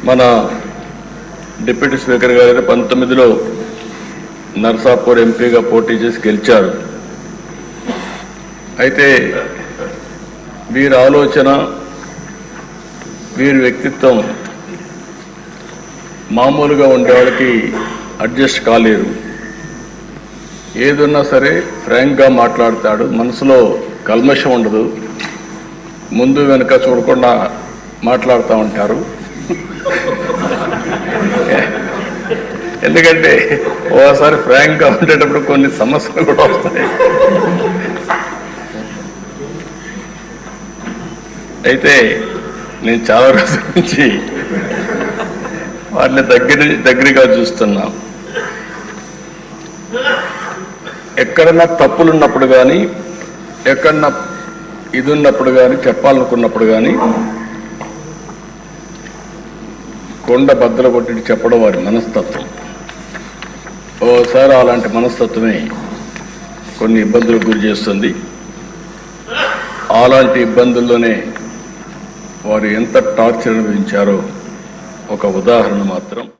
మన deputy speaker గారు 19లో నర్సాపూర్ ఎంపీగా పోటీ చేసి గెలిచారు. అయితే వీరి ఆలోచన, వీరి వ్యక్తిత్వం మామూలుగా ఉండేవాళ్ళకి అడ్జస్ట్ కాలేరు. ఏదున్నా సరే ఫ్రాంక్గా మాట్లాడతాడు, మనసులో కల్మషం ఉండదు, ముందు వెనుక చూడకుండా మాట్లాడుతూ ఉంటారు. ఎందుకంటే ఓసారి ఫ్రాంక్గా ఉండేటప్పుడు కొన్ని సమస్యలు కూడా వస్తాయి. అయితే నేను చాలా రోజుల నుంచి వాటిని దగ్గరగా చూస్తున్నా. ఎక్కడన్నా తప్పులున్నప్పుడు కానీ, ఎక్కడన్నా ఇది ఉన్నప్పుడు కానీ, చెప్పాలనుకున్నప్పుడు కానీ కొండ బద్దలు కొట్టి చెప్పడం వారి మనస్తత్వం. ఓసారి అలాంటి మనస్తత్వమే కొన్ని ఇబ్బందులకు గురి చేస్తుంది. అలాంటి ఇబ్బందుల్లోనే వారు ఎంత టార్చర్ అనుభవించారో ఒక ఉదాహరణ మాత్రం.